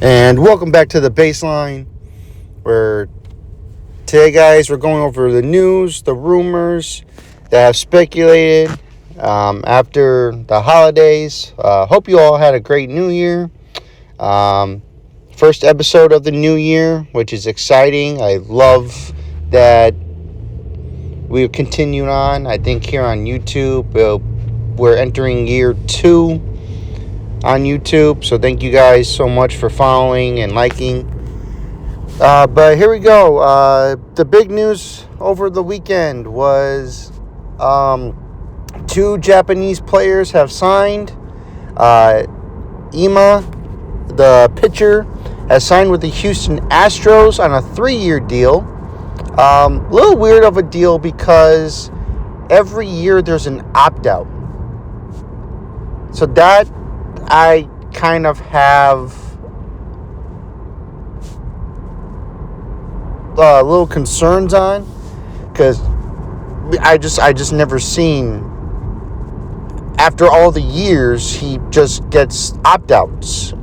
And welcome back to the baseline, where today, guys, we're going over the news, the rumors that have speculated after the holidays. Hope you all had a great New Year. First episode of the new year, which is exciting. I love that we're continuing on. I think here on YouTube, we're entering year 2 on YouTube. So thank you guys so much for following and liking. But here we go. The big news over the weekend was 2 Japanese players have signed. Ima, the pitcher, has signed with the Houston Astros on a 3-year deal. A little weird of a deal because every year there's an opt-out. So that I kind of have little concerns on, because I just never seen, after all the years, he just gets opt-outs.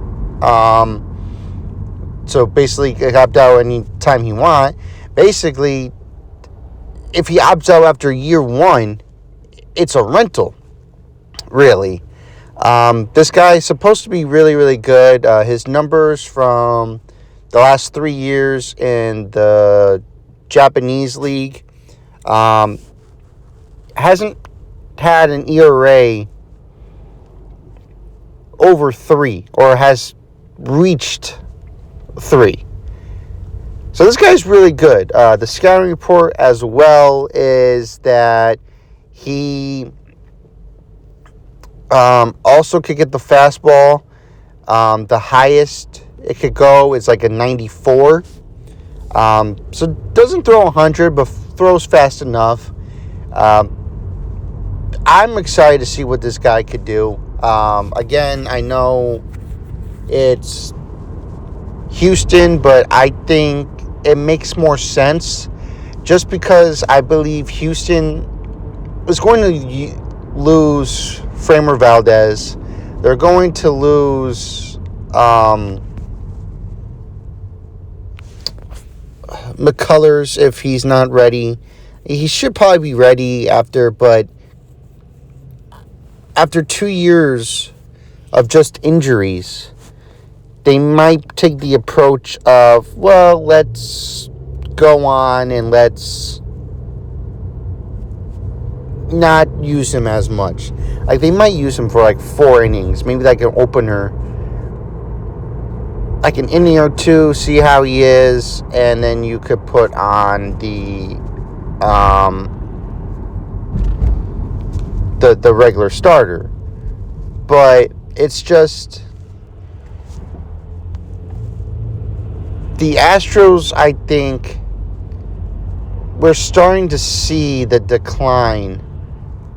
So basically, he can opt out anytime he want. Basically, if he opts out after year 1, it's a rental, really. This guy is supposed to be really, really good. His numbers from the last 3 years in the Japanese league, hasn't had an ERA over 3, or has reached 3. So this guy's really good. The scouting report as well is that he also could get the fastball. The highest it could go is like a 94. So doesn't throw 100, but throws fast enough. I'm excited to see what this guy could do. Again, I know it's Houston, but I think it makes more sense just because I believe Houston is going to lose Framer Valdez. They're going to lose McCullers if he's not ready. He should probably be ready but after 2 years of just injuries, they might take the approach of, well, let's go on and let's not use him as much. Like, they might use him for like 4 innings, maybe like an opener, like an inning or 2, see how he is, and then you could put on the regular starter. But it's just, the Astros, I think, we're starting to see the decline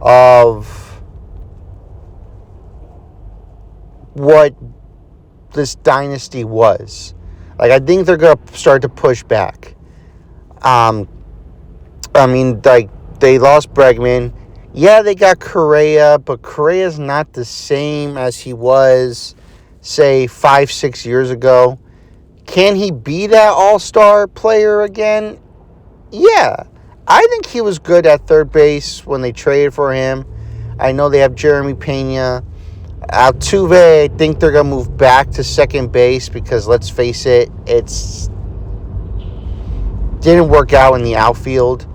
of what this dynasty was. Like, I think they're going to start to push back. I mean, like, they lost Bregman. Yeah, they got Correa, but Correa's not the same as he was, say, 5-6 years ago. Can he be that all-star player again? Yeah. I think he was good at third base when they traded for him. I know they have Jeremy Pena. Altuve, I think they're going to move back to second base because, let's face it, didn't work out in the outfield.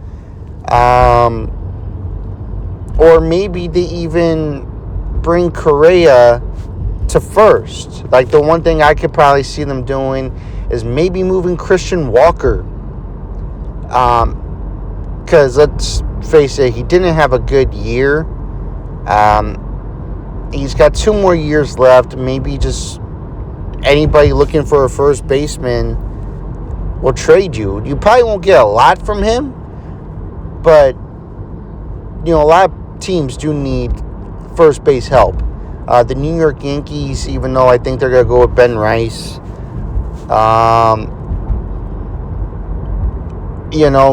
Or maybe they even bring Correa to first. Like, the one thing I could probably see them doing is maybe moving Christian Walker. Because let's face it, he didn't have a good year. He's got 2 more years left. Maybe just anybody looking for a first baseman will trade you. You probably won't get a lot from him, but a lot of teams do need first base help. The New York Yankees, even though I think they're going to go with Ben Rice,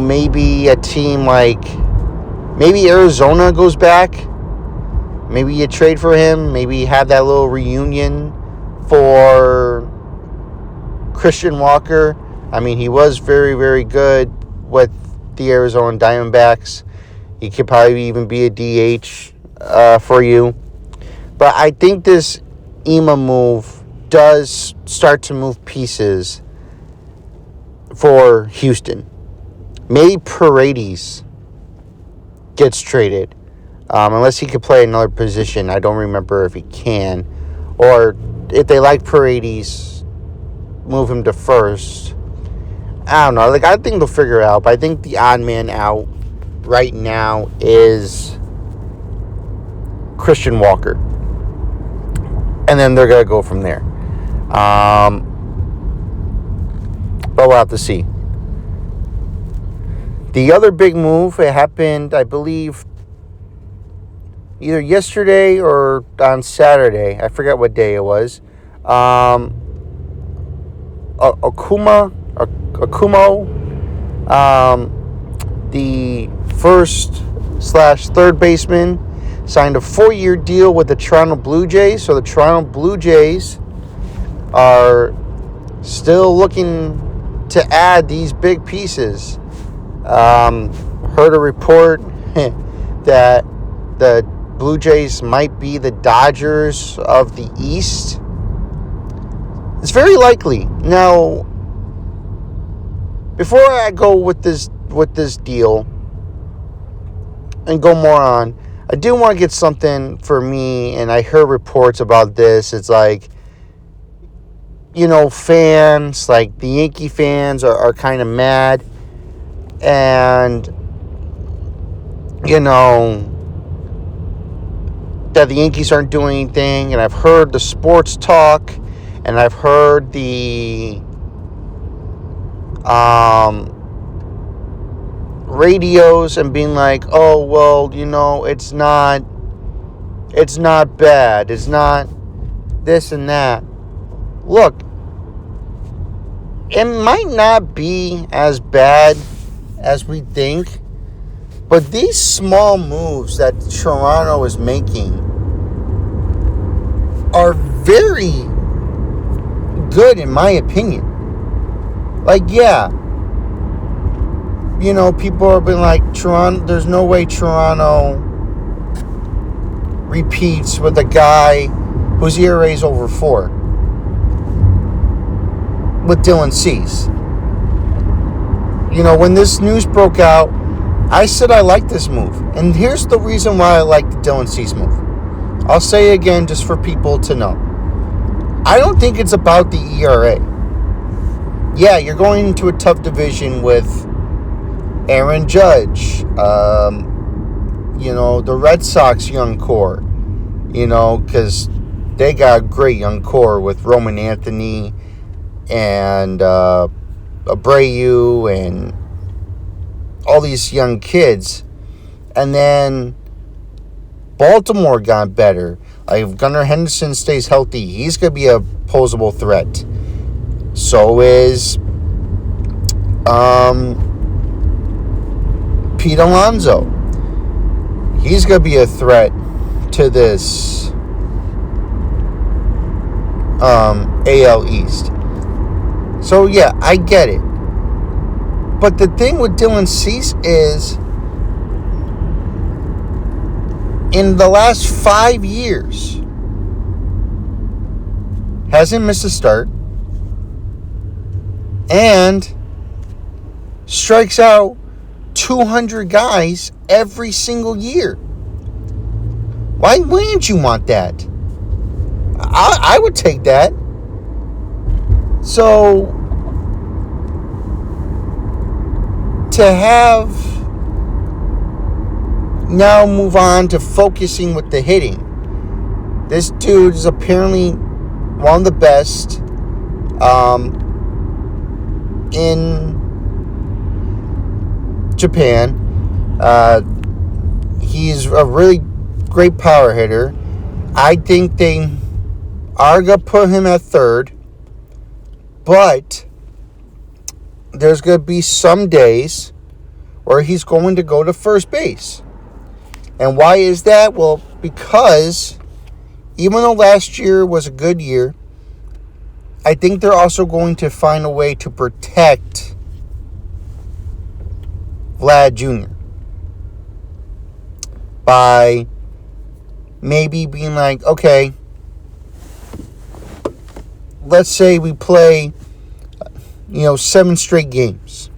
maybe a team like, maybe Arizona goes back. Maybe you trade for him. Maybe have that little reunion for Christian Walker, I mean, he was very, very good with the Arizona Diamondbacks. He could probably even be a DH for you. But I think this EMA move does start to move pieces for Houston. Maybe Paredes gets traded. Unless he could play another position. I don't remember if he can. Or if they like Paredes, move him to first. I don't know. Like, I think they'll figure it out. But I think the odd man out right now is Christian Walker. And then they're going to go from there. But we'll have to see. The other big move, it happened, I believe, either yesterday or on Saturday. I forget what day it was. Akumo, the first/third baseman, signed a 4-year deal with the Toronto Blue Jays. So the Toronto Blue Jays are still looking to add these big pieces. Heard a report that the Blue Jays might be the Dodgers of the East. It's very likely. Now, before I go with this deal and go more on, I do want to get something for me, and I heard reports about this. It's like, fans, like the Yankee fans are kind of mad. And, that the Yankees aren't doing anything. And I've heard the sports talk, and I've heard the radios and being like, oh, well, it's not bad. It's not this and that. Look, it might not be as bad as we think, but these small moves that Toronto is making are very good, in my opinion. Like, yeah, people have been like, Toronto, there's no way Toronto repeats with a guy whose ERA is over 4 with Dylan Cease. When this news broke out, I said I like this move. And here's the reason why I like the Dylan Cease move. I'll say it again just for people to know. I don't think it's about the ERA. Yeah, you're going into a tough division with Aaron Judge, the Red Sox young core, because they got a great young core with Roman Anthony and Abreu and all these young kids. And then Baltimore got better. If Gunnar Henderson stays healthy, he's going to be a posable threat. So is Pete Alonso. He's going to be a threat to this AL East. So, yeah, I get it. But the thing with Dylan Cease is, in the last 5 years, hasn't missed a start and strikes out 200 guys every single year. Why wouldn't you want that? I would take that. So, to have now move on to focusing with the hitting. This dude is apparently one of the best in Japan. He's a really great power hitter. I think they are going to put him at third, but there's going to be some days where he's going to go to first base. And why is that? Well, because even though last year was a good year, I think they're also going to find a way to protect Vlad Jr. by maybe being like, okay, let's say we play, 7 straight games.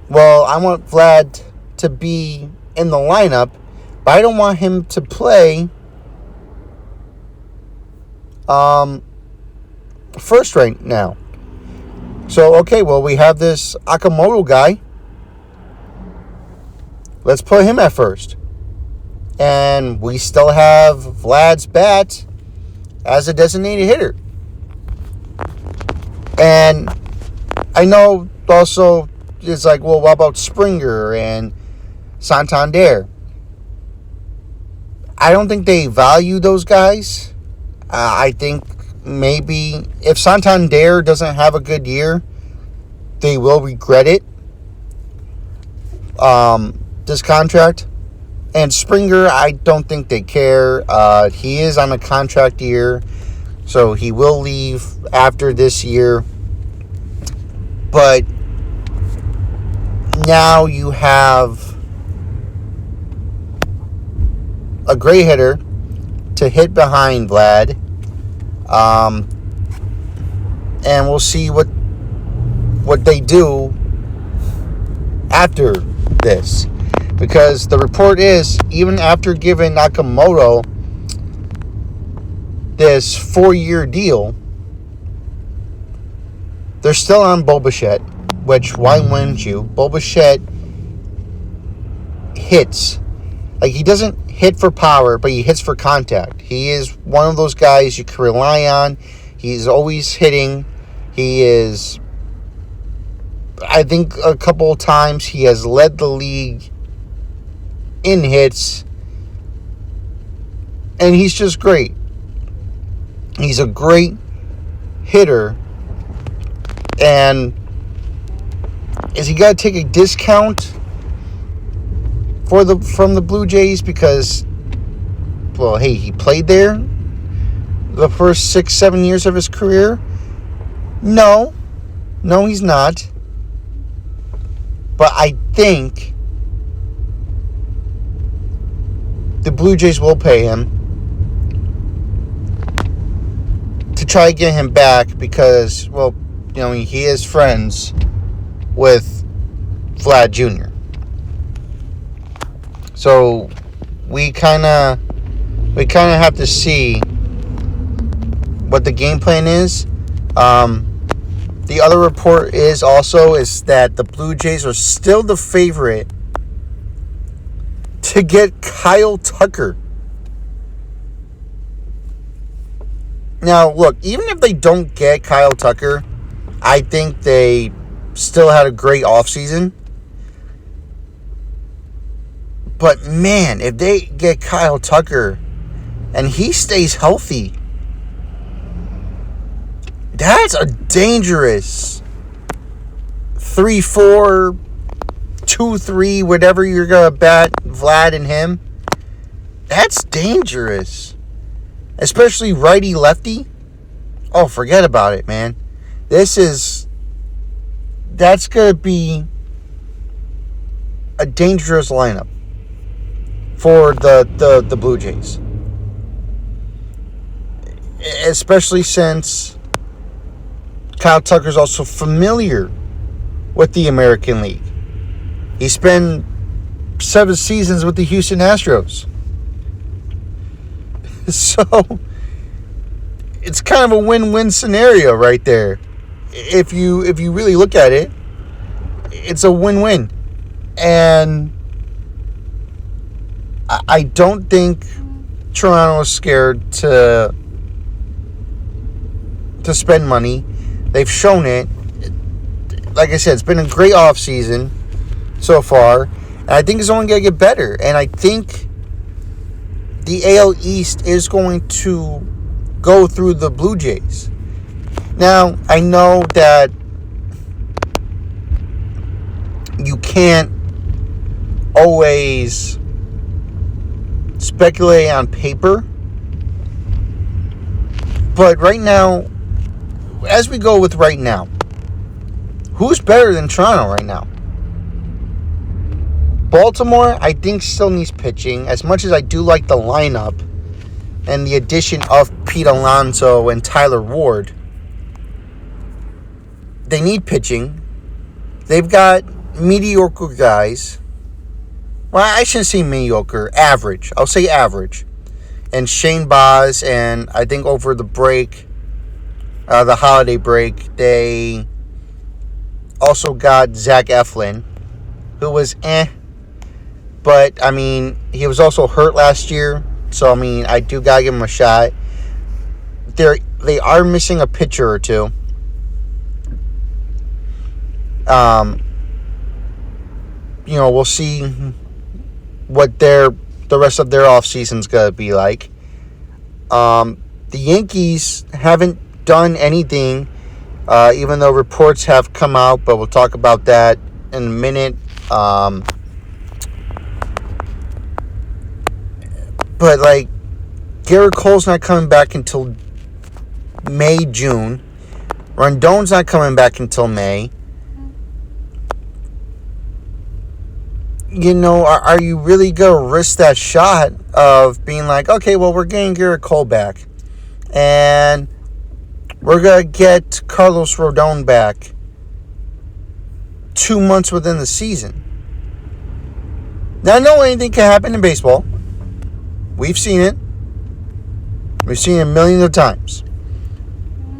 Well, I want Vlad to be in the lineup, but I don't want him to play first right now. So, okay, well, we have this Akamoto guy. Let's put him at first. And we still have Vlad's bat as a designated hitter. And I know also it's like, well, what about Springer and Santander? I don't think they value those guys. I think maybe if Santander doesn't have a good year, they will regret it. This contract. And Springer, I don't think they care. He is on a contract year, so he will leave after this year. But now you have a great hitter to hit behind Vlad. And we'll see what they do after this. Because the report is, even after giving Nakamoto this 4-year deal, they're still on bichette, which, why wouldn't you? Bichette hits. Like, he doesn't hit for power, but he hits for contact. He is one of those guys you can rely on. He's always hitting. He is, I think a couple of times he has led the league in hits, and he's just great. He's a great hitter, and is he got to take a discount from the Blue Jays because, well, hey, he played there the first 6-7 years of his career? No, he's not. But I think the Blue Jays will pay him to try to get him back because, well, he is friends with Vlad Jr. So we kind of have to see what the game plan is. The other report is that the Blue Jays are still the favorite to get Kyle Tucker. Now, look, even if they don't get Kyle Tucker, I think they still had a great offseason. But, man, if they get Kyle Tucker and he stays healthy, that's a dangerous 3-4, 2-3, whatever you're going to bat Vlad and him. That's dangerous. Especially righty-lefty. Oh, forget about it, man. That's going to be a dangerous lineup for the Blue Jays. Especially since Kyle Tucker's also familiar with the American League. He spent 7 seasons with the Houston Astros. So, it's kind of a win-win scenario right there. If you really look at it, it's a win-win. And I don't think Toronto is scared to spend money. They've shown it. Like I said, it's been a great offseason so far. And I think it's only going to get better. And I think the AL East is going to go through the Blue Jays. Now, I know that you can't always speculate on paper. But right now, as we go with right now, who's better than Toronto right now? Baltimore, I think, still needs pitching. As much as I do like the lineup and the addition of Pete Alonso and Tyler Ward, they need pitching. They've got mediocre guys. Well, I shouldn't say mediocre. Average. I'll say average. And Shane Baz, and I think over the break, the holiday break, they also got Zach Eflin, who was But, I mean, he was also hurt last year. So, I mean, I do got to give him a shot. They are missing a pitcher or two. We'll see what the rest of their offseason's going to be like. The Yankees haven't done anything, even though reports have come out, but we'll talk about that in a minute. But, like, Garrett Cole's not coming back until May, June. Rondon's not coming back until May. Are you really going to risk that shot of being like, okay, well, we're getting Garrett Cole back. And we're going to get Carlos Rodon back 2 months within the season. Now, I know anything can happen in baseball. We've seen it. We've seen it millions of times.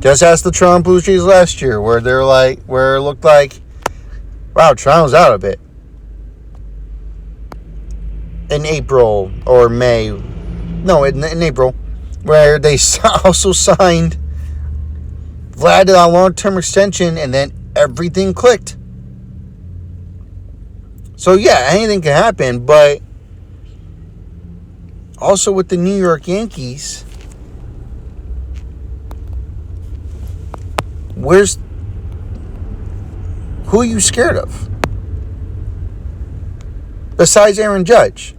Just ask the Toronto Blue Jays last year, where it looked like, wow, Toronto's out of it. In April or May, no, in April, where they also signed Vlad to a long-term extension, and then everything clicked. So yeah, anything can happen, but also with the New York Yankees, who are you scared of? Besides Aaron Judge.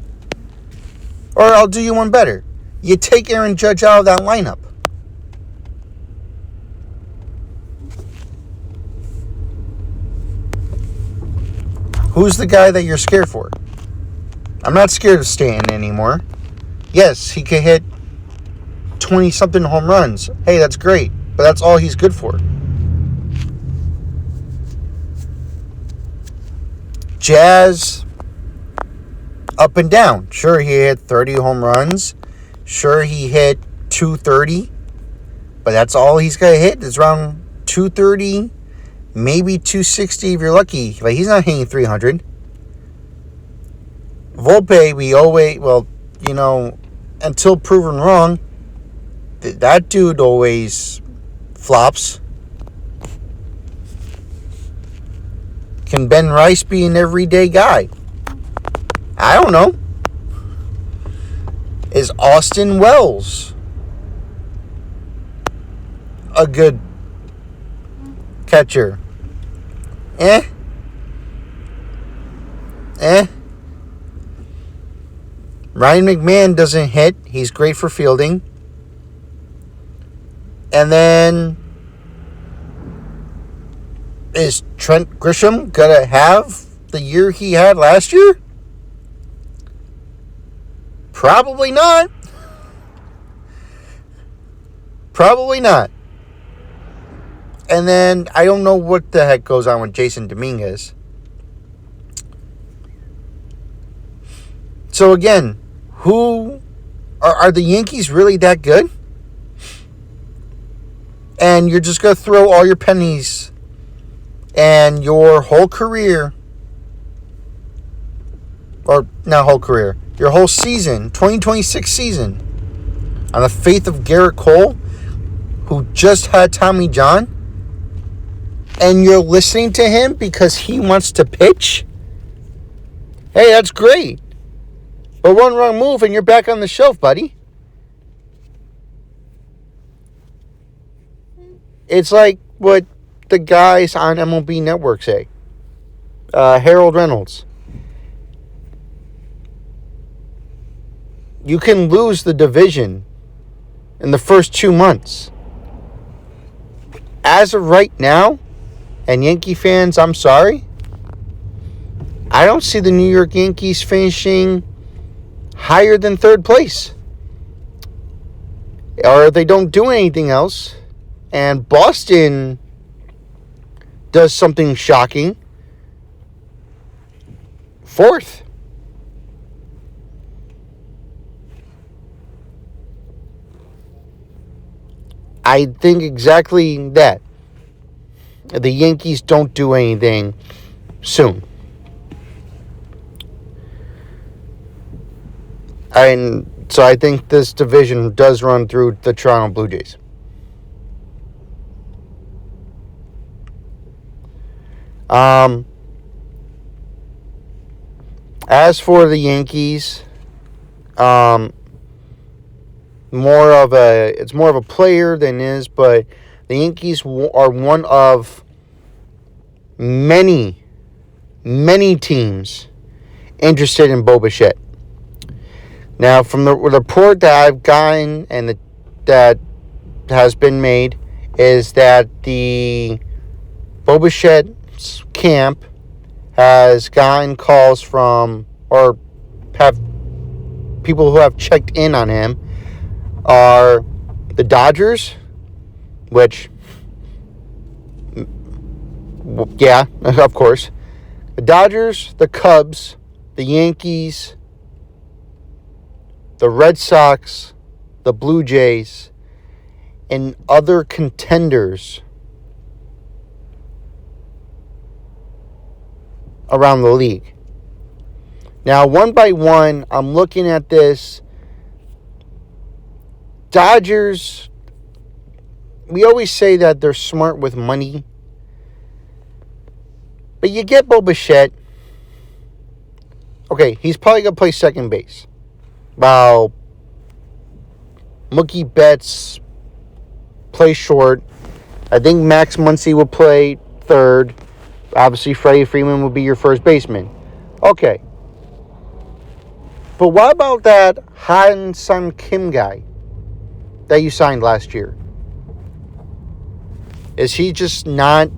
Or I'll do you one better. You take Aaron Judge out of that lineup. Who's the guy that you're scared for? I'm not scared of Stanton anymore. Yes, he can hit 20-something home runs. Hey, that's great. But that's all he's good for. Jazz, up and down. Sure, he hit 30 home runs. Sure, he hit 230. But that's all he's going to hit. It's around 230, maybe 260 if you're lucky. Like, he's not hitting 300. Volpe, until proven wrong, that dude always flops. Can Ben Rice be an everyday guy? I don't know. Is Austin Wells a good catcher? Ryan McMahon doesn't hit. He's great for fielding. And then, is Trent Grisham going to have the year he had last year? Probably not. Probably not. And then, I don't know what the heck goes on with Jason Dominguez. So again, who are the Yankees really that good? And you're just going to throw all your pennies and your whole career, or not whole career, your whole season, 2026 season, on the faith of Garrett Cole, who just had Tommy John, and you're listening to him because he wants to pitch? Hey, that's great. But one wrong move and you're back on the shelf, buddy. It's like what the guys on MLB Network say. Harold Reynolds. You can lose the division in the first 2 months. as of right now, and Yankee fans, I'm sorry, I don't see the New York Yankees finishing higher than third place. Or if they don't do anything else, and Boston does something shocking, fourth. I think exactly that. The Yankees don't do anything soon. And so I think this division does run through the Toronto Blue Jays. As for the Yankees, it's more of a player than is, but the Yankees are one of many teams interested in bichette. Now, from the report that I've gotten and that has been made, is that the bichette camp has gotten calls from, or have people who have checked in on him, are the Dodgers, which, yeah, of course, the Dodgers, the Cubs, the Yankees, the Red Sox, the Blue Jays, and other contenders around the league. Now, one by one, I'm looking at this. Dodgers, we always say that they're smart with money. But you get bichette. Okay, he's probably going to play second base. While Mookie Betts play short. I think Max Muncy will play third. Obviously, Freddie Freeman will be your first baseman. Okay. But what about that Han-Sung Kim guy that you signed last year? Is he just not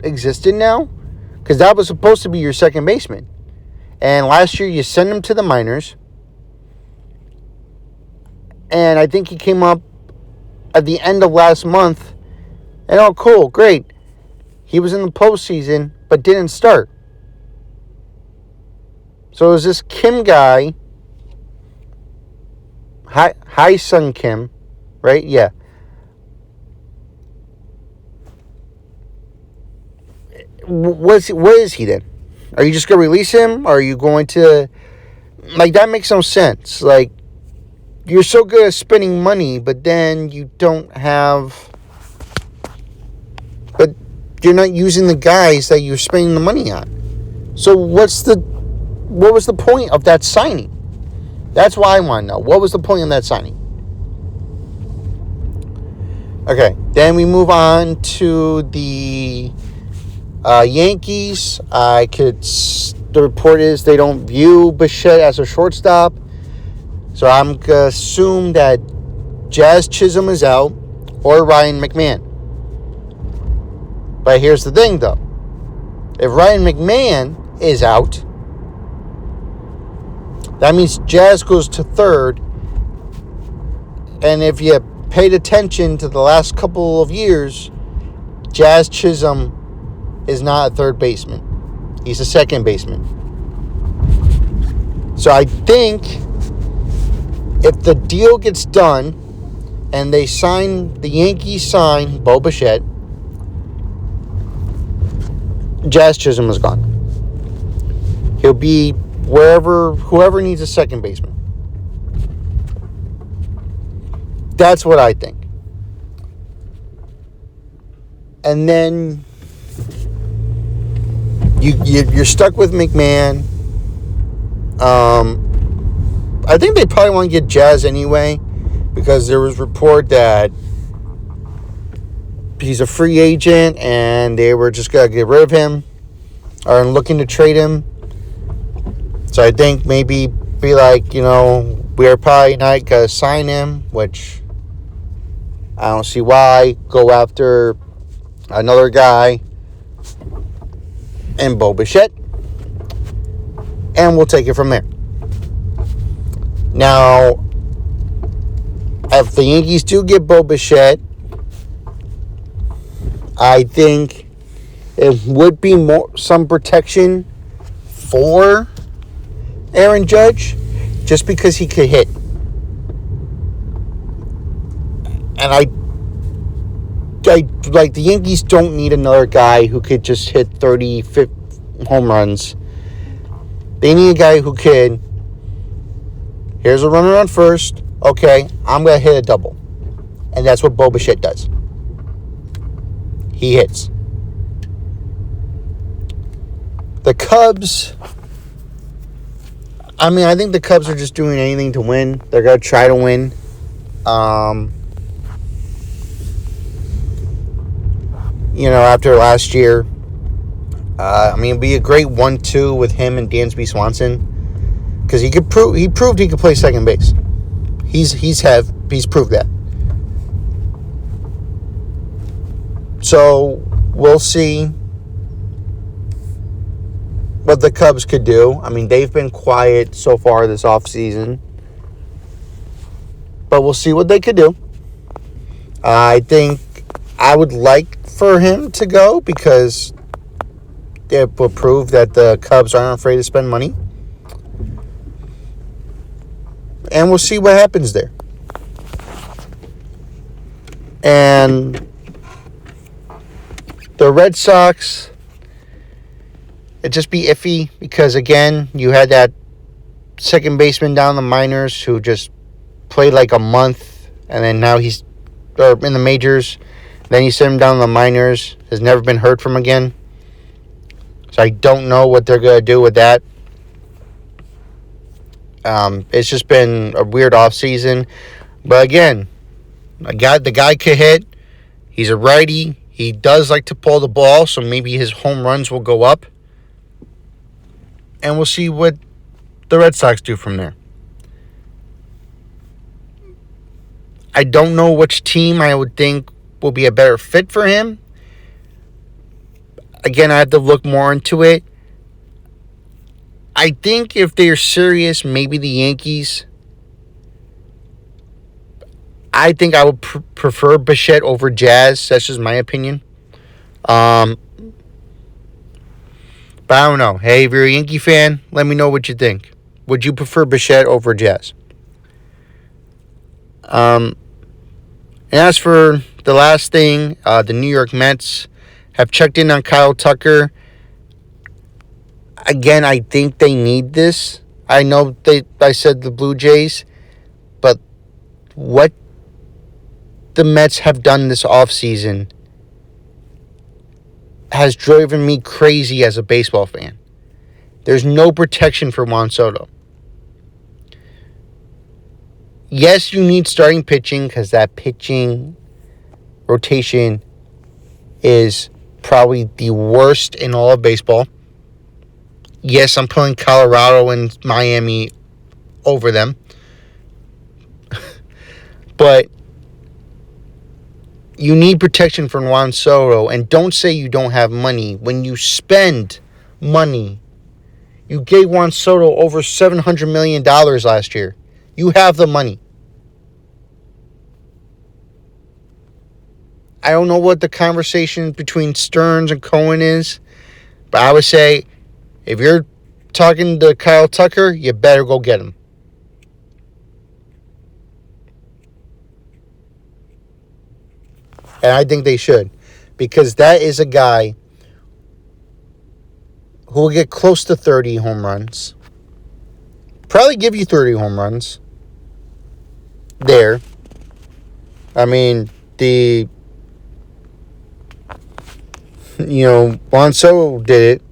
existent now? Because that was supposed to be your second baseman. And last year you sent him to the minors. And I think he came up at the end of last month. And oh, cool, great. He was in the postseason, but didn't start. So it was this Kim guy, Han-Sung Kim, right? Yeah. What is he then? Are you just going to release him? Or are you going to... Like, that makes no sense. Like, you're so good at spending money, but then you don't have... But you're not using the guys that you're spending the money on. So what was the point of that signing? That's why I want to know. What was the point of that signing? Okay, then we move on to the Yankees. The report is they don't view Bichette as a shortstop. So I'm going to assume that Jazz Chisholm is out or Ryan McMahon. But here's the thing, though. If Ryan McMahon is out, that means Jazz goes to third. And if you paid attention to the last couple of years, Jazz Chisholm is not a third baseman. He's a second baseman. So I think if the deal gets done and the Yankees sign Bo Bichette, Jazz Chisholm is gone. He'll be whoever needs a second baseman. That's what I think. And then you're stuck with McMahon. I think they probably want to get Jazz anyway, because there was report that he's a free agent and they were just going to get rid of him or looking to trade him. So I think maybe be like, we're probably not going to sign him, which I don't see why. Go after another guy in Bo Bichette, and we'll take it from there. Now, if the Yankees do get Bo Bichette, I think it would be some protection for Aaron Judge, just because he could hit. And I like, the Yankees don't need another guy who could just hit 30, 50 home runs. They need a guy who can, here's a runner on first. Okay, I'm going to hit a double. And that's what Bo Bichette does. He hits. The Cubs, I think the Cubs are just doing anything to win. They're going to try to win. After last year, it'd be a great 1-2 with him and Dansby Swanson, because he proved he could play second base. He's proved that. So we'll see what the Cubs could do. They've been quiet so far this offseason, but we'll see what they could do. I think I would like for him to go, because it will prove that the Cubs aren't afraid to spend money. And we'll see what happens there. And the Red Sox, it'd just be iffy, because, again, you had that second baseman down in the minors who just played like a month, and then now he's in the majors. Then you send him down in the minors. Has never been heard from again. So I don't know what they're going to do with that. It's just been a weird offseason. But again, the guy could hit. He's a righty. He does like to pull the ball, so maybe his home runs will go up. And we'll see what the Red Sox do from there. I don't know which team I would think will be a better fit for him. Again, I have to look more into it. I think if they're serious, maybe the Yankees. I think I would prefer Bichette over Jazz. That's just my opinion. But I don't know. Hey, if you're a Yankee fan, let me know what you think. Would you prefer Bichette over Jazz? And as for the last thing, the New York Mets have checked in on Kyle Tucker. Again, I think they need this. I know I said the Blue Jays, but what the Mets have done this offseason has driven me crazy as a baseball fan. There's no protection for Juan Soto. Yes, you need starting pitching, because that pitching rotation is probably the worst in all of baseball. Yes, I'm putting Colorado and Miami over them. But you need protection from Juan Soto. And don't say you don't have money. When you spend money, you gave Juan Soto over $700 million last year. You have the money. I don't know what the conversation between Stearns and Cohen is, but I would say, if you're talking to Kyle Tucker, you better go get him. And I think they should, because that is a guy who will get close to 30 home runs. Probably give you 30 home runs there. Juan Soto did it.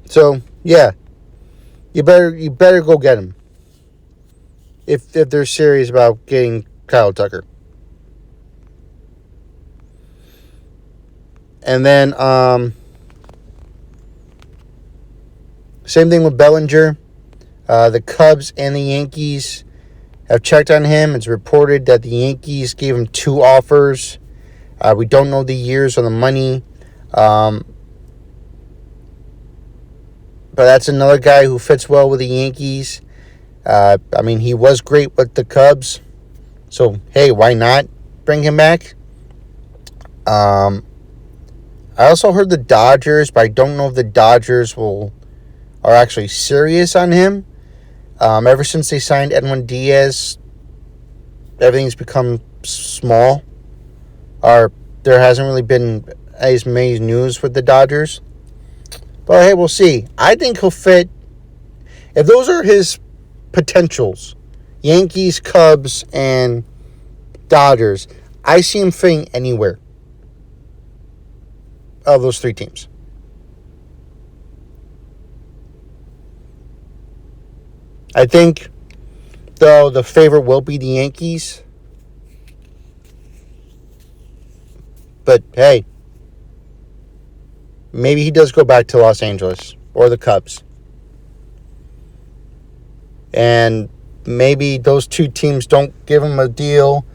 So, yeah. You better go get him. If they're serious about getting Kyle Tucker. And then, same thing with Bellinger. The Cubs and the Yankees have checked on him. It's reported that the Yankees gave him 2 offers. We don't know the years or the money. But that's another guy who fits well with the Yankees. I mean, he was great with the Cubs. So, hey, why not bring him back? I also heard the Dodgers, but I don't know if the Dodgers are actually serious on him. Ever since they signed Edwin Diaz, everything's become small. There hasn't really been as many news with the Dodgers. But hey, we'll see. I think he'll fit. If those are his potentials, Yankees, Cubs, and Dodgers, I see him fitting anywhere of those three teams. I think, though, the favorite will be the Yankees. But hey, maybe he does go back to Los Angeles or the Cubs. And maybe those two teams don't give him a deal.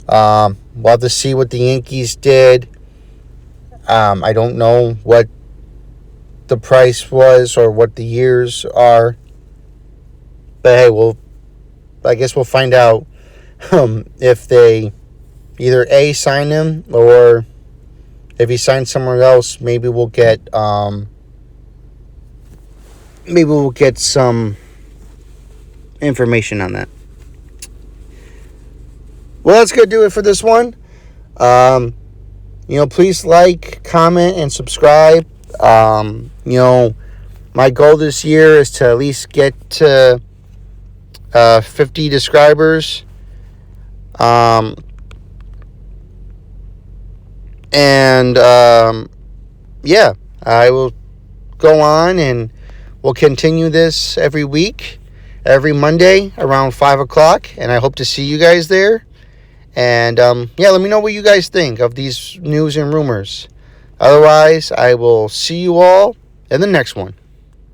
We'll have to see what the Yankees did. I don't know what the price was or what the years are. But hey, I guess we'll find out if they either A, sign him, or if he signs somewhere else, maybe we'll get some information on that. Well, that's going to do it for this one. Please like, comment, and subscribe. My goal this year is to at least get to 50 subscribers. I will go on and we'll continue this every week, every Monday around 5 o'clock, and I hope to see you guys there. And, let me know what you guys think of these news and rumors. Otherwise, I will see you all in the next one.